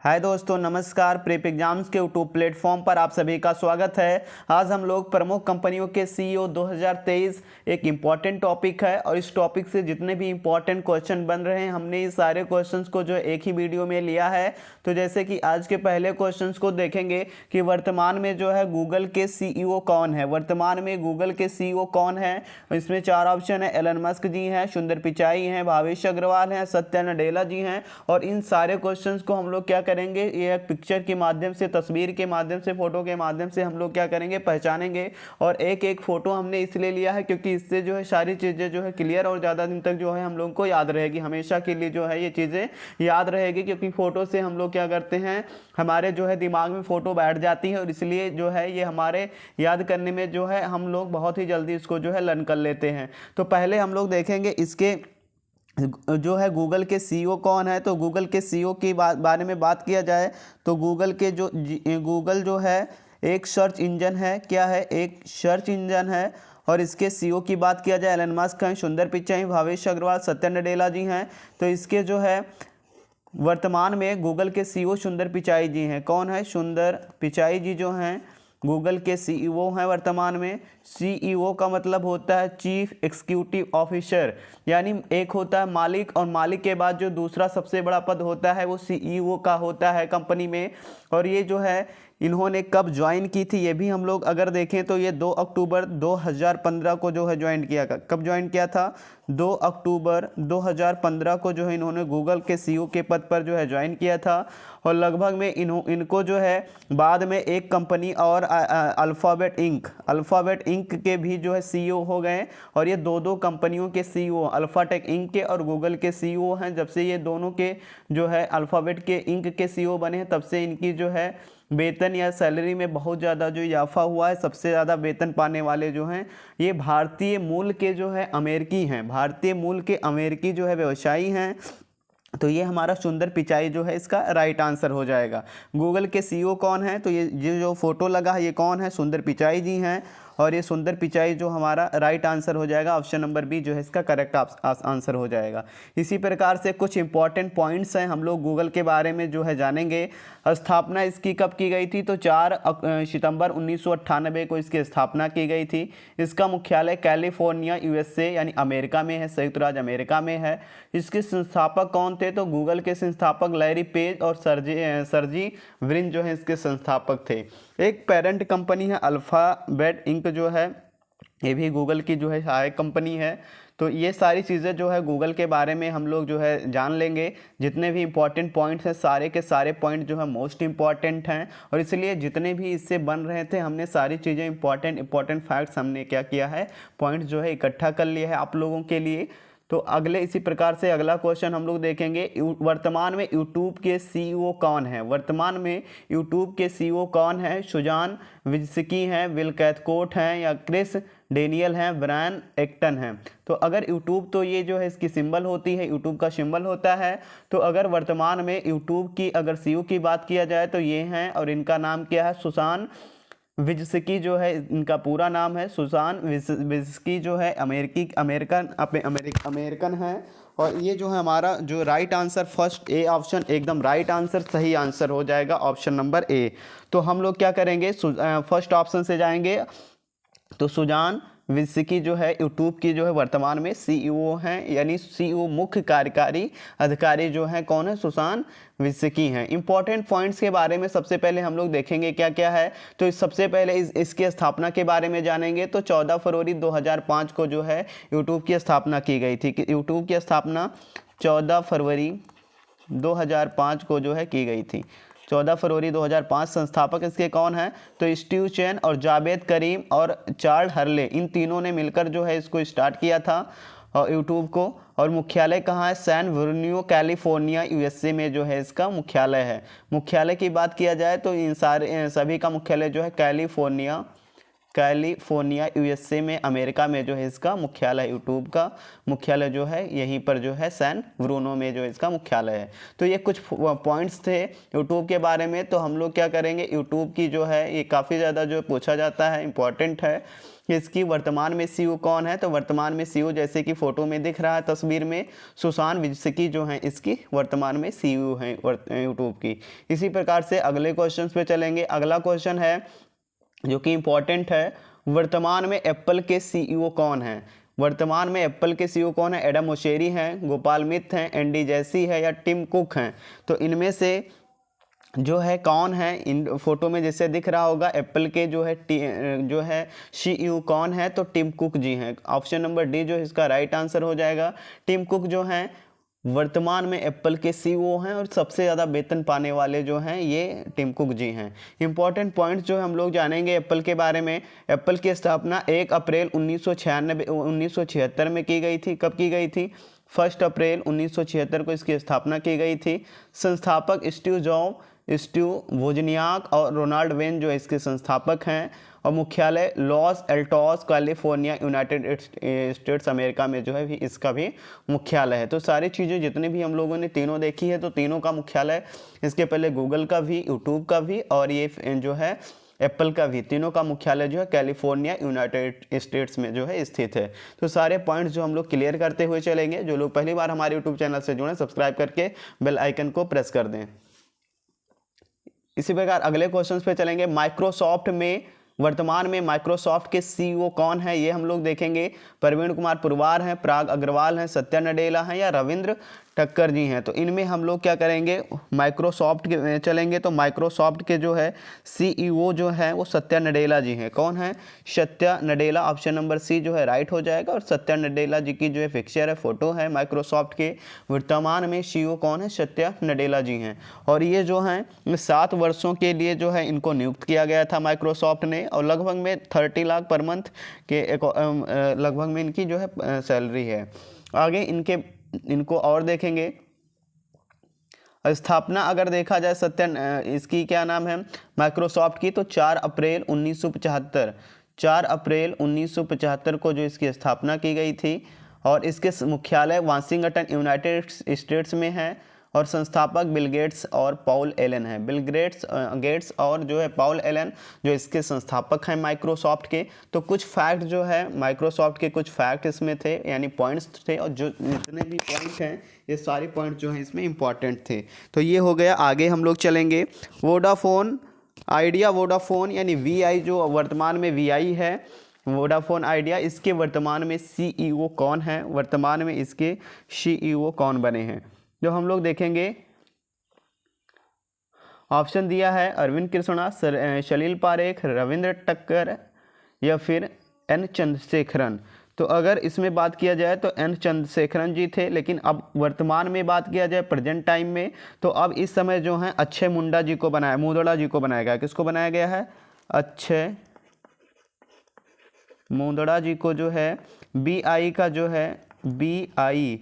हाय दोस्तों, नमस्कार। Prep exams के यूट्यूब प्लेटफॉर्म पर आप सभी का स्वागत है। आज हम लोग प्रमुख कंपनियों के सीईओ 2023 एक इम्पॉर्टेंट टॉपिक है और इस टॉपिक से जितने भी इम्पॉर्टेंट क्वेश्चन बन रहे हैं हमने इस सारे क्वेश्चंस को जो एक ही वीडियो में लिया है। तो जैसे कि आज के पहले क्वेश्चंस को देखेंगे कि वर्तमान में जो है गूगल के सीईओ कौन है। वर्तमान में गूगल के सीईओ कौन है, इसमें चार ऑप्शन है। एलन मस्क जी हैं, सुंदर पिचाई हैं, भावेश अग्रवाल हैं, सत्या नडेला जी हैं। और इन सारे क्वेश्चंस को हम लोग क्या करेंगे, ये एक पिक्चर के माध्यम से, तस्वीर के माध्यम से, फोटो के माध्यम से हम लोग क्या करेंगे, पहचानेंगे। और एक एक फोटो हमने इसलिए लिया है क्योंकि इससे जो है सारी चीज़ें जो है क्लियर और ज़्यादा दिन तक जो है हम लोग को याद रहेगी, हमेशा के लिए जो है ये चीज़ें याद रहेगी। क्योंकि फ़ोटो से हम लोग क्या करते हैं, हमारे जो है दिमाग में फ़ोटो बैठ जाती है और इसलिए जो है ये हमारे याद करने में जो है हम लोग बहुत ही जल्दी इसको जो है लर्न कर लेते हैं। तो पहले हम लोग देखेंगे इसके जो है गूगल के सीईओ कौन है। तो गूगल के सीईओ की बारे में बात किया जाए तो गूगल गूगल जो है एक सर्च इंजन है। क्या है? एक सर्च इंजन है। और इसके सीईओ की बात किया जाए, एलन मस्क हैं, सुंदर पिचाई, भावेश अग्रवाल, सत्या नडेला जी हैं। तो इसके जो है वर्तमान में गूगल के सीईओ सुंदर पिचाई जी हैं। कौन है? सुंदर पिचाई जी जो हैं गूगल के सीईओ हैं वर्तमान में। सीईओ का मतलब होता है चीफ एग्जीक्यूटिव ऑफिसर, यानी एक होता है मालिक और मालिक के बाद जो दूसरा सबसे बड़ा पद होता है वो सीईओ का होता है कंपनी में। और ये जो है इन्होंने कब ज्वाइन की थी ये भी हम लोग अगर देखें तो ये 2 अक्टूबर 2015 को जो है ज्वाइन किया। कब ज्वाइन किया था? 2 अक्टूबर 2015 को जो है इन्होंने गूगल के सीईओ के पद पर जो है ज्वाइन किया था। और लगभग में इनको जो है बाद में एक कंपनी और अल्फ़ाबेट इंक के भी जो है सीईओ हो गए। और ये दो कंपनियों के सीईओ, अल्फ़ाटेक इंक के और गूगल के सीईओ हैं। जब से ये दोनों के जो है अल्फ़ाबेट के इंक के सीईओ बने हैं तब से इनकी जो है वेतन या सैलरी में बहुत ज़्यादा जो इजाफा हुआ है। सबसे ज़्यादा वेतन पाने वाले जो हैं ये भारतीय मूल के जो है अमेरिकी हैं, भारतीय मूल के अमेरिकी जो है व्यवसायी हैं। तो ये हमारा सुंदर पिचाई जो है इसका राइट आंसर हो जाएगा। गूगल के सीईओ कौन है? तो ये जो फोटो लगा है ये कौन है? सुंदर पिचाई जी हैं। और ये सुंदर पिचाई जो हमारा राइट आंसर हो जाएगा, ऑप्शन नंबर बी जो है इसका करेक्ट आंसर हो जाएगा। इसी प्रकार से कुछ इंपॉर्टेंट पॉइंट्स हैं हम लोग गूगल के बारे में जो है जानेंगे। स्थापना इसकी कब की गई थी? तो 4 सितंबर 1998 को इसकी स्थापना की गई थी। इसका मुख्यालय कैलिफोर्निया यूएसए यानी अमेरिका में है, संयुक्त राज्य अमेरिका में है। इसके संस्थापक कौन थे? तो गूगल के संस्थापक लैरी पेज और सर्जी ब्रिन जो है इसके संस्थापक थे। एक पेरेंट कंपनी है अल्फ़ाबेट इंक जो है, ये भी गूगल की जो है सहायक कंपनी है। तो ये सारी चीज़ें जो है गूगल के बारे में हम लोग जो है जान लेंगे। जितने भी इंपॉर्टेंट पॉइंट्स हैं सारे के सारे पॉइंट जो है मोस्ट इंपॉर्टेंट हैं और इसलिए जितने भी इससे बन रहे थे हमने सारी चीज़ें इंपॉर्टेंट फैक्ट्स हमने क्या किया है, पॉइंट्स जो है इकट्ठा कर लिया है आप लोगों के लिए। तो अगले इसी प्रकार से अगला क्वेश्चन हम लोग देखेंगे, वर्तमान में यूट्यूब के सीईओ कौन है? वर्तमान में यूट्यूब के सीईओ कौन है? सुजान विज्सिकी हैं, विल कैथकोट हैं, या क्रिस डेनियल हैं, ब्रायन एक्टन हैं। तो अगर यूट्यूब, तो ये जो है इसकी सिंबल होती है, यूट्यूब का सिंबल होता है। तो अगर वर्तमान में यूट्यूब की अगर सीईओ की बात किया जाए तो ये हैं और इनका नाम क्या है? सुसान विज्सिकी जो है इनका पूरा नाम है। सुसान विज्सिकी जो है अमेरिकन है। और ये जो है हमारा जो right answer first A option एकदम राइट आंसर सही आंसर हो जाएगा, ऑप्शन नंबर ए। तो हम लोग क्या करेंगे, फर्स्ट ऑप्शन से जाएंगे। तो सुजान विज्सिकी जो है यूट्यूब की जो है वर्तमान में सीईओ हैं, यानी सीईओ मुख्य कार्यकारी अधिकारी जो हैं कौन है? सुसान विज्सिकी हैं। इंपॉर्टेंट पॉइंट्स के बारे में सबसे पहले हम लोग देखेंगे क्या क्या है। तो सबसे पहले इसकी स्थापना के बारे में जानेंगे। तो 14 फरवरी 2005 को जो है यूट्यूब की स्थापना की गई थी। यूट्यूब की स्थापना 14 फरवरी 2005 को जो है की गई थी। 14 फरवरी 2005। संस्थापक इसके कौन हैं? तो स्टीव चैन और जावेद करीम और चार्ल्स हर्ले, इन तीनों ने मिलकर जो है इसको स्टार्ट किया था और यूट्यूब को। और मुख्यालय कहाँ है? सैन वर्नियो कैलिफोर्निया यूएसए में जो है इसका मुख्यालय है। मुख्यालय की बात किया जाए तो इन सभी का मुख्यालय जो है कैलिफोर्निया कैलिफोर्निया यूएसए में, अमेरिका में जो है इसका मुख्यालय, यूट्यूब का मुख्यालय जो है यहीं पर जो है सैन ब्रूनो में जो है इसका मुख्यालय है। तो ये कुछ पॉइंट्स थे यूट्यूब के बारे में। तो हम लोग क्या करेंगे, यूट्यूब की जो है ये काफ़ी ज़्यादा जो पूछा जाता है, इंपॉर्टेंट है कि इसकी वर्तमान में सीईओ कौन है। तो वर्तमान में सीईओ जैसे कि फोटो में दिख रहा है तस्वीर में, सुशांत विजयस्की जो है इसकी वर्तमान में सीईओ है यूट्यूब की। इसी प्रकार से अगले क्वेश्चन पे चलेंगे। अगला क्वेश्चन है जो कि इम्पोर्टेंट है, वर्तमान में एप्पल के सीईओ कौन है। वर्तमान में एप्पल के सीईओ कौन है? एडम मोसेरी हैं, गोपाल मित्त हैं, एंडी जैसी है या टिम कुक हैं। तो इनमें से जो है कौन है, इन फोटो में जैसे दिख रहा होगा एप्पल के जो है सीईओ कौन है, तो टिम कुक जी हैं। ऑप्शन नंबर डी जो इसका राइट आंसर हो जाएगा। टिम कुक जो हैं वर्तमान में एप्पल के सीईओ हैं और सबसे ज़्यादा वेतन पाने वाले जो हैं ये टिम कुक जी हैं। इंपॉर्टेंट पॉइंट्स जो हम लोग जानेंगे एप्पल के बारे में। एप्पल की स्थापना 1 अप्रैल 1976 में की गई थी। कब की गई थी? 1 अप्रैल 1976 को इसकी स्थापना की गई थी। संस्थापक स्टीव वोजनियाक और रोनाल्ड वेन जो इसके संस्थापक हैं। और मुख्यालय Los Altos California United States America में जो है भी इसका भी मुख्यालय है। तो सारी चीज़ें जितनी भी हम लोगों ने तीनों देखी है, तो तीनों का मुख्यालय इसके पहले गूगल का भी, यूट्यूब का भी और ये जो है एप्पल का भी, तीनों का मुख्यालय जो है कैलिफोर्निया यूनाइटेड स्टेट्स में जो है स्थित है। तो सारे पॉइंट्स जो हम लोग क्लियर करते हुए चलेंगे। जो लोग पहली बार हमारे यूट्यूब चैनल से जुड़े, सब्सक्राइब करके बेल आइकन को प्रेस कर दें। इसी प्रकार अगले क्वेश्चन पे चलेंगे। माइक्रोसॉफ्ट में वर्तमान में माइक्रोसॉफ्ट के सीईओ कौन है, ये हम लोग देखेंगे। प्रवीण कुमार पुरवार हैं, पराग अग्रवाल हैं, सत्या नडेला हैं या रविंद्र टक्कर जी हैं। तो इनमें हम लोग क्या करेंगे, माइक्रोसॉफ्ट के चलेंगे। तो माइक्रोसॉफ्ट के जो है सीईओ जो है वो सत्या नडेला जी हैं। कौन है? Satya Nadella. Option number C जो है राइट हो जाएगा। और सत्या नडेला जी की जो है पिक्चर है, फोटो है माइक्रोसॉफ्ट के। वर्तमान में सीईओ कौन है? सत्या नडेला जी हैं। और ये जो हैं 7 वर्षों के लिए जो है इनको नियुक्त किया गया था माइक्रोसॉफ्ट ने। और लगभग में 30 लाख पर मंथ के लगभग में इनकी जो है सैलरी है। आगे इनको और देखेंगे। स्थापना अगर देखा जाए इसकी क्या नाम है माइक्रोसॉफ्ट की, तो 4 अप्रैल 1975 को जो इसकी स्थापना की गई थी। और इसके मुख्यालय वाशिंगटन यूनाइटेड स्टेट्स में है। और संस्थापक बिल गेट्स और पॉल एलन है। बिल गेट्स और जो है पॉल एलन जो इसके संस्थापक हैं माइक्रोसॉफ्ट के। तो कुछ फैक्ट जो है माइक्रोसॉफ्ट के, कुछ फैक्ट इसमें थे यानी पॉइंट्स थे। और जो जितने भी पॉइंट हैं ये सारे पॉइंट जो हैं इसमें इंपॉर्टेंट थे। तो ये हो गया। आगे हम लोग चलेंगे वोडाफोन आइडिया। वोडाफोन यानी VI जो वर्तमान में VI है, वोडाफोन आइडिया, इसके वर्तमान में सीईओ कौन है? वर्तमान में इसके सीईओ कौन बने हैं? जो हम लोग देखेंगे, ऑप्शन दिया है अरविंद कृष्णा, सलील पारेख, रविंद्र टक्कर या फिर N चंद्रशेखरन। तो अगर इसमें बात किया जाए तो N चंद्रशेखरन जी थे। लेकिन अब वर्तमान में बात किया जाए प्रेजेंट टाइम में, तो अब इस समय जो है अक्षय मुंडा जी को मुंदड़ा जी को बनाया गया। किसको बनाया गया है? अक्षय मुंदड़ा जी को जो है BI का जो है BI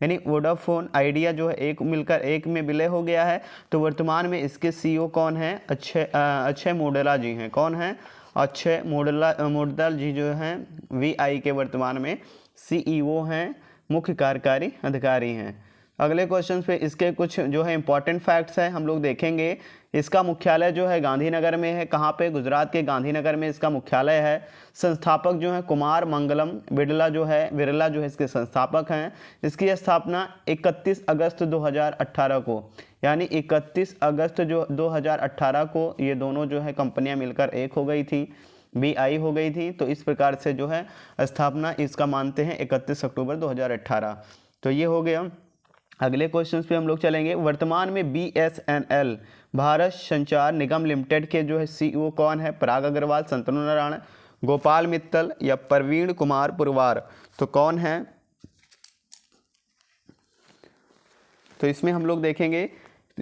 यानी वोडाफोन आइडिया जो है एक मिलकर एक में विलय हो गया है। तो वर्तमान में इसके सीईओ कौन है? अक्षय मुंदड़ा जी हैं। कौन है? अक्षय मुंदड़ा जी जो हैं VI के वर्तमान में सीईओ हैं, मुख्य कार्यकारी अधिकारी हैं। अगले क्वेश्चन पे इसके कुछ जो है इंपॉर्टेंट फैक्ट्स हैं हम लोग देखेंगे। इसका मुख्यालय जो है गांधीनगर में है। कहाँ पे? गुजरात के गांधीनगर में इसका मुख्यालय है। संस्थापक जो है कुमार मंगलम बिरला जो है इसके संस्थापक हैं। इसकी स्थापना 31 अगस्त 2018 को, यानी 31 अगस्त जो 2018 को ये दोनों जो है कंपनियां मिलकर एक हो गई थी, BI हो गई थी। तो इस प्रकार से जो है स्थापना इसका मानते हैं 31 अक्टूबर 2018। तो ये हो गया। अगले क्वेश्चन पे हम लोग चलेंगे। वर्तमान में BSNL भारत संचार निगम लिमिटेड के जो है सीईओ कौन है? पराग अग्रवाल, संतनु नारायण, गोपाल मित्तल या प्रवीण कुमार पुरवार। तो कौन है? तो इसमें हम लोग देखेंगे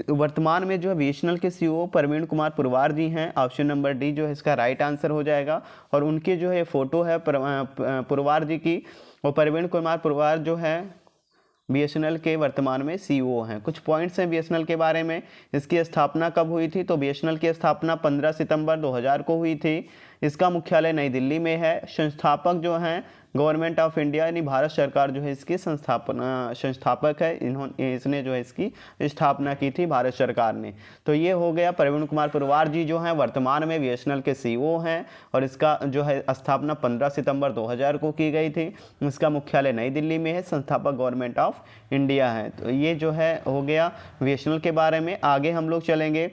वर्तमान में जो है BSNL के सीईओ प्रवीण कुमार पुरवार जी हैं। ऑप्शन नंबर डी जो है इसका राइट आंसर हो जाएगा। और उनके जो है फोटो है पुरवार जी की। और प्रवीण कुमार पुरवार जो है BSNL के वर्तमान में सीईओ हैं। कुछ पॉइंट्स हैं BSNL के बारे में। इसकी स्थापना कब हुई थी? तो BSNL की स्थापना 15 सितंबर 2000 को हुई थी। इसका मुख्यालय नई दिल्ली में है। संस्थापक जो हैं गवर्नमेंट ऑफ इंडिया यानी भारत सरकार जो है इसकी संस्थापक है। इसने जो है इसकी स्थापना की थी भारत सरकार ने। तो ये हो गया। प्रवीण कुमार पुरवार जी जो हैं वर्तमान में बीएसएनएल के सीईओ हैं और इसका जो है स्थापना 15 सितंबर 2000 को की गई थी। इसका मुख्यालय नई दिल्ली में है। संस्थापक गवर्नमेंट ऑफ इंडिया है। तो ये जो है हो गया बीएसएनएल के बारे में। आगे हम लोग चलेंगे।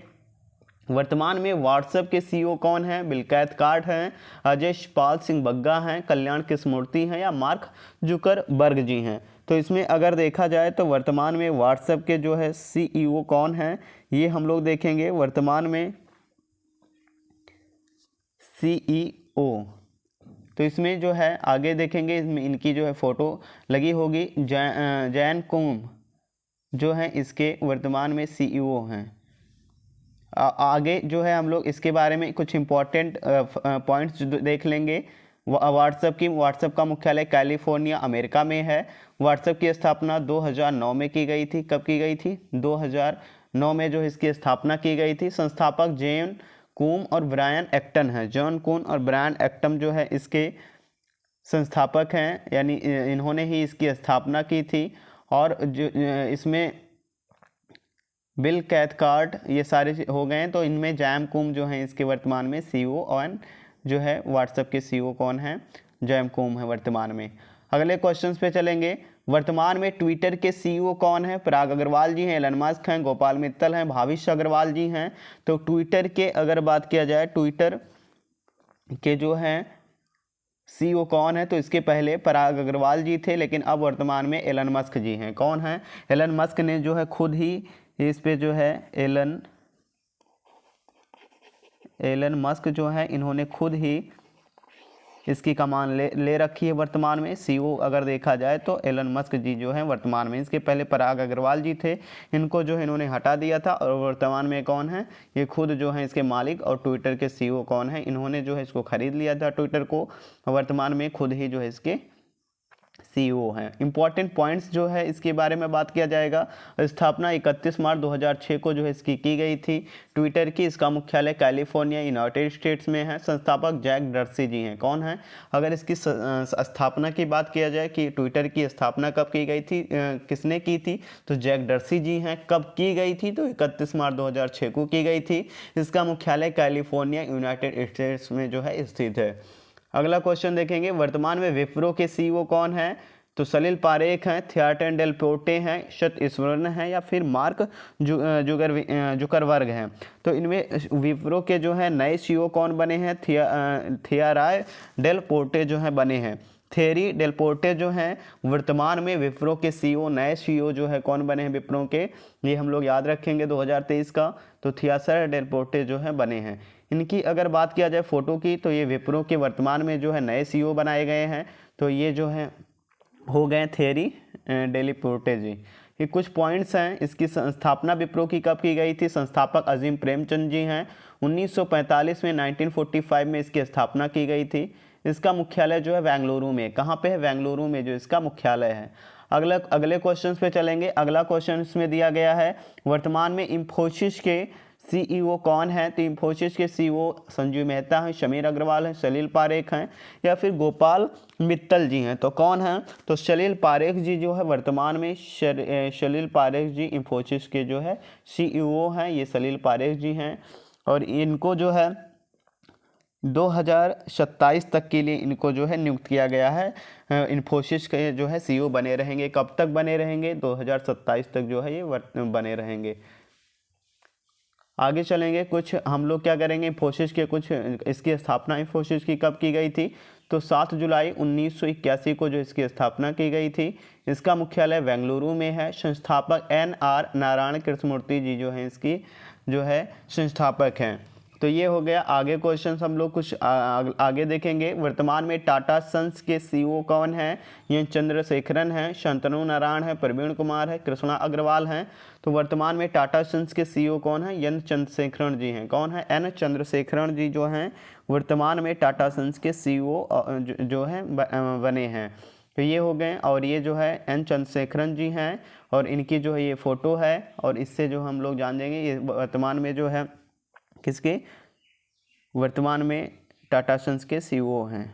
वर्तमान में व्हाट्सएप के सीईओ कौन हैं? बिल कैथकार्ट हैं, अजय पाल सिंह बग्गा हैं, कल्याण कृष्णमूर्ति हैं या मार्क जुकरबर्ग जी हैं। तो इसमें अगर देखा जाए तो वर्तमान में व्हाट्सएप के जो है सीईओ कौन हैं ये हम लोग देखेंगे। वर्तमान में सीईओ तो इसमें जो है आगे देखेंगे, इसमें इनकी जो है फ़ोटो लगी होगी। जैन कुम जो है इसके वर्तमान में सीईओ हैं। आगे जो है हम लोग इसके बारे में कुछ इम्पॉर्टेंट पॉइंट्स देख लेंगे। व्हाट्सएप का मुख्यालय कैलिफोर्निया अमेरिका में है। व्हाट्सएप की स्थापना 2009 में की गई थी। कब की गई थी? 2009 में जो इसकी स्थापना की गई थी। संस्थापक जॉन कूम और ब्रायन एक्टन हैं। जॉन कून और ब्रायन एक्टन जो है इसके संस्थापक हैं, यानी इन्होंने ही इसकी स्थापना की थी। और जो इसमें बिल कैथकार्ट ये सारे हो गए हैं। तो इनमें जैम कुम जो हैं इसके वर्तमान में सीईओ और जो है व्हाट्सएप के सीईओ कौन हैं? जैम कुम है वर्तमान में। अगले क्वेश्चंस पे चलेंगे। वर्तमान में ट्विटर के सीईओ कौन है? पराग अग्रवाल जी हैं, एलन मस्क हैं, गोपाल मित्तल हैं, भाविश अग्रवाल जी हैं। तो ट्विटर के अगर बात किया जाए, ट्विटर के जो हैं सीईओ कौन है? तो इसके पहले पराग अग्रवाल जी थे, लेकिन अब वर्तमान में एलन मस्क जी हैं। कौन है? एलन मस्क ने जो है खुद ही इस पे जो है एलन मस्क जो है इन्होंने खुद ही इसकी कमान ले रखी है वर्तमान में। सीईओ अगर देखा जाए तो एलन मस्क जी जो हैं वर्तमान में। इसके पहले पराग अग्रवाल जी थे, इनको जो है इन्होंने हटा दिया था। और वर्तमान में कौन है? ये खुद जो है इसके मालिक और ट्विटर के सीईओ कौन है? इन्होंने जो है इसको खरीद लिया था ट्विटर को। वर्तमान में खुद ही जो है इसके सीईओ हैं। इंपॉर्टेंट पॉइंट्स जो है इसके बारे में बात किया जाएगा। स्थापना 31 मार्च 2006 को जो है इसकी की गई थी ट्विटर की। इसका मुख्यालय कैलिफोर्निया यूनाइटेड स्टेट्स में है। संस्थापक जैक डर्सी जी हैं। कौन है? अगर इसकी स्थापना की बात किया जाए कि ट्विटर की स्थापना कब की गई थी, किसने की थी, तो जैक डर्सी जी हैं। कब की गई थी? तो 31 मार्च 2006 को की गई थी। इसका मुख्यालय कैलिफोर्निया यूनाइटेड स्टेट्स में जो है स्थित है। अगला क्वेश्चन देखेंगे। वर्तमान में विप्रो के सीईओ कौन है? तो सलील पारेख हैं, थियाटन डेल पोर्टे हैं, शत ईश्वरन हैं या फिर मार्क जुकरबर्ग हैं। तो इनमें विप्रो के जो है नए सीईओ कौन बने हैं? थियाराय डेल पोर्टे जो है बने हैं। थेरी डेल पोर्टे जो हैं वर्तमान में विप्रो के सीईओ, नए सीईओ जो है कौन बने हैं विप्रो के, ये हम लोग याद रखेंगे 2023 का। तो थियासर डेल पोर्टे जो है बने हैं। इनकी अगर बात किया जाए फ़ोटो की, तो ये विप्रो के वर्तमान में जो है नए सीईओ बनाए गए हैं। तो ये जो है हो गए थेरी डेली पोर्टे जी। ये कुछ पॉइंट्स हैं। इसकी स्थापना विप्रो की कब की गई थी? संस्थापक अजीम प्रेमचंद जी हैं। 1945 में 1945 में इसकी स्थापना की गई थी। इसका मुख्यालय जो है बेंगलुरु में। कहाँ पे है? बेंगलुरु में जो इसका मुख्यालय है। अगले क्वेश्चन पे चलेंगे। अगला क्वेश्चन इसमें दिया गया है, वर्तमान में इंफोसिस के सीईओ कौन है? तो इंफोसिस के सीईओ संजीव मेहता हैं, समीर अग्रवाल हैं, सलील पारेख हैं या फिर गोपाल मित्तल जी हैं। तो कौन है? तो सलील पारेख जी जो है वर्तमान में सलील पारेख जी इंफोसिस के जो है सीईओ हैं। ये सलील पारेख जी हैं और इनको जो है 2027 तक के लिए इनको जो है नियुक्त किया गया है। इंफोसिस के जो है सीईओ बने रहेंगे। कब तक बने रहेंगे? 2027 तक जो है ये बने रहेंगे। आगे चलेंगे। कुछ हम लोग क्या करेंगे, इंफोसिस के कुछ, इसकी स्थापना इंफोसिस की कब की गई थी? तो 7 जुलाई 1981 को जो इसकी स्थापना की गई थी। इसका मुख्यालय बेंगलुरु में है। संस्थापक NR नारायण कृष्णमूर्ति जी जो हैं इसकी जो है संस्थापक हैं। तो ये हो गया। आगे क्वेश्चन हम लोग कुछ आगे देखेंगे। वर्तमान में टाटा सन्स के सीईओ कौन हैं? ये चंद्रशेखरन हैं, शांतनु नारायण है, प्रवीण कुमार है, कृष्णा अग्रवाल हैं। तो वर्तमान में टाटा सन्स के सीईओ कौन है? एन चंद्रशेखरन जी हैं। कौन है? एन चंद्रशेखरन जी जो हैं वर्तमान में टाटा सन्स के सीईओ जो हैं बने हैं। तो ये हो गए। और ये जो है एन चंद्रशेखरन जी हैं और इनकी जो है ये फ़ोटो है। और इससे जो हम लोग जान जाएंगे ये वर्तमान में जो है किसके, वर्तमान में टाटा सन्स के सीईओ हैं।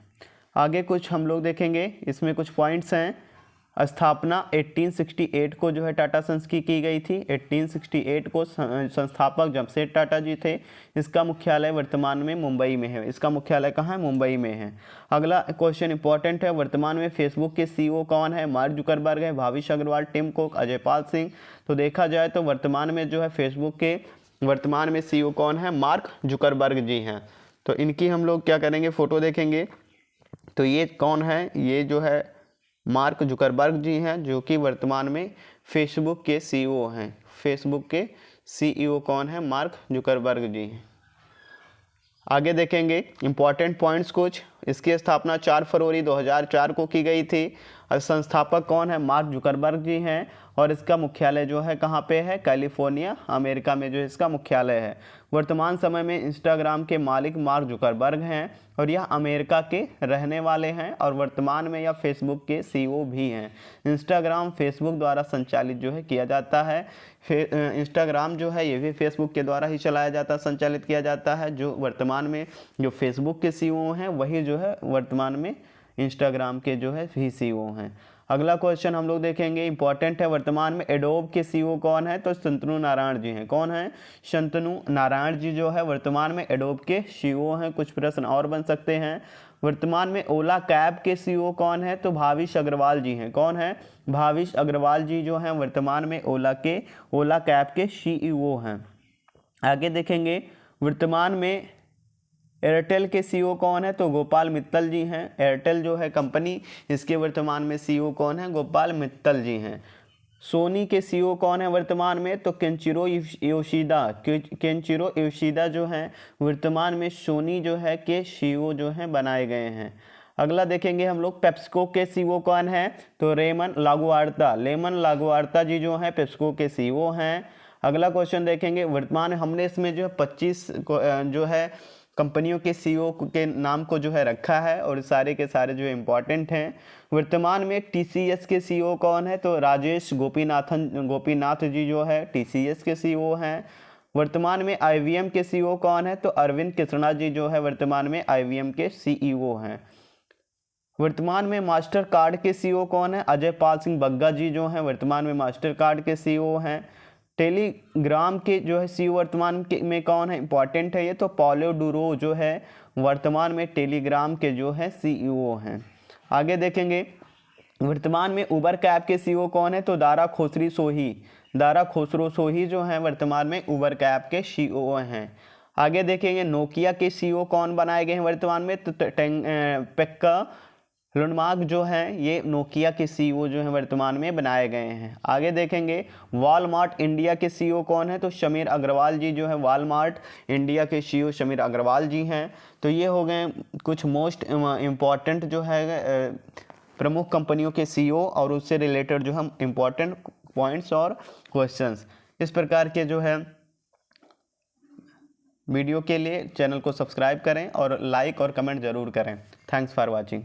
आगे कुछ हम लोग देखेंगे, इसमें कुछ पॉइंट्स हैं। स्थापना 1868 को जो है टाटा सन्स की गई थी। 1868 को संस्थापक जमशेद टाटा जी थे। इसका मुख्यालय वर्तमान में मुंबई में है। इसका मुख्यालय कहाँ है? मुंबई में है। अगला क्वेश्चन इंपॉर्टेंट है, वर्तमान में फेसबुक के सीईओ कौन है? मार्क जुकरबर्ग है, भाविश अग्रवाल, टिम कुक, अजय पाल सिंह। तो देखा जाए तो वर्तमान में जो है फेसबुक के वर्तमान में सीईओ कौन है? मार्क जुकरबर्ग जी हैं। तो इनकी हम लोग क्या करेंगे, फोटो देखेंगे। तो ये कौन है? ये जो है मार्क जुकरबर्ग जी हैं, जो कि वर्तमान में फेसबुक के सीईओ हैं। फेसबुक के सीईओ कौन है? मार्क जुकरबर्ग जी हैं। आगे देखेंगे इंपॉर्टेंट पॉइंट्स कुछ। इसकी स्थापना 4 फरवरी 2004 को की गई थी। और संस्थापक कौन है? मार्क जुकरबर्ग जी हैं। और इसका मुख्यालय जो है कहाँ पे है? कैलिफोर्निया, अमेरिका में जो इसका मुख्यालय है। वर्तमान समय में इंस्टाग्राम के मालिक मार्क जुकरबर्ग हैं और यह अमेरिका के रहने वाले हैं और वर्तमान में यह फेसबुक के सीईओ भी हैं। इंस्टाग्राम फेसबुक द्वारा संचालित जो है किया जाता है। इंस्टाग्राम जो है ये भी फेसबुक के द्वारा ही चलाया जाता, संचालित किया जाता है। जो वर्तमान में जो फेसबुक के सीईओ हैं वही जो है वर्तमान में इंस्टाग्राम के जो है भी सीईओ हैं। अगला क्वेश्चन हम लोग देखेंगे, इंपॉर्टेंट है, वर्तमान में एडोब के सीईओ कौन है? तो शंतनु नारायण जी हैं। कौन है? शंतनु नारायण जी जो है वर्तमान में एडोब के सीईओ हैं। कुछ प्रश्न और बन सकते हैं। वर्तमान में ओला कैब के सीईओ कौन है? तो भाविश अग्रवाल जी हैं। कौन है? भाविश अग्रवाल जी जो हैं वर्तमान में ओला कैब के सीईओ हैं। आगे देखेंगे, वर्तमान में एयरटेल के सीईओ कौन है? तो गोपाल मित्तल जी हैं। एयरटेल जो है कंपनी, इसके वर्तमान में सीईओ कौन है? गोपाल मित्तल जी हैं। सोनी के सीईओ कौन है वर्तमान में? तो केंचिरो योशिदा जो हैं वर्तमान में सोनी जो है के सीईओ जो हैं बनाए गए हैं। अगला देखेंगे हम लोग, पेप्सिको के सीईओ कौन है? तो लेमन लागुआर्ता जी जो हैं पेप्सिको के सीईओ हैं। अगला क्वेश्चन देखेंगे, वर्तमान हमने इसमें जो है 25 जो है कंपनियों के सीईओ के नाम को जो है रखा है और सारे के सारे जो इम्पोर्टेंट हैं। वर्तमान में टीसीएस के सीईओ कौन है? तो राजेश गोपीनाथ जी जो है टीसीएस के सीईओ हैं। वर्तमान में आईवीएम के सीईओ कौन है? तो अरविंद कृष्णा जी जो है वर्तमान में आईवीएम के सीईओ हैं। वर्तमान में मास्टर कार्ड के सीईओ कौन है? अजय पाल सिंह बग्गा जी जो हैं वर्तमान में मास्टर कार्ड के सीईओ हैं। टेलीग्राम के जो है सीईओ वर्तमान में कौन है? इंपॉर्टेंट है ये, तो पॉलो डूरो जो है वर्तमान में टेलीग्राम के जो है सीईओ हैं। आगे देखेंगे, वर्तमान में उबर कैब के सीईओ कौन है? तो दारा खुसरो सोही जो हैं वर्तमान में उबर कैब के सीईओ हैं। आगे देखेंगे, नोकिया के सीईओ कौन बनाए गए हैं वर्तमान में? तो पेक्का लुंडमार्क जो हैं ये नोकिया के सीईओ जो हैं वर्तमान में बनाए गए हैं। आगे देखेंगे, वॉलमार्ट इंडिया के सीईओ कौन है? तो शमीर अग्रवाल जी जो है वॉलमार्ट इंडिया के सीईओ शमीर अग्रवाल जी हैं। तो ये हो गए कुछ मोस्ट इम्पॉर्टेंट जो है प्रमुख कंपनियों के सीईओ और उससे रिलेटेड जो हम इम्पॉर्टेंट पॉइंट्स और क्वेश्चंस। इस प्रकार के जो है वीडियो के लिए चैनल को सब्सक्राइब करें और लाइक और कमेंट ज़रूर करें। Thanks for watching.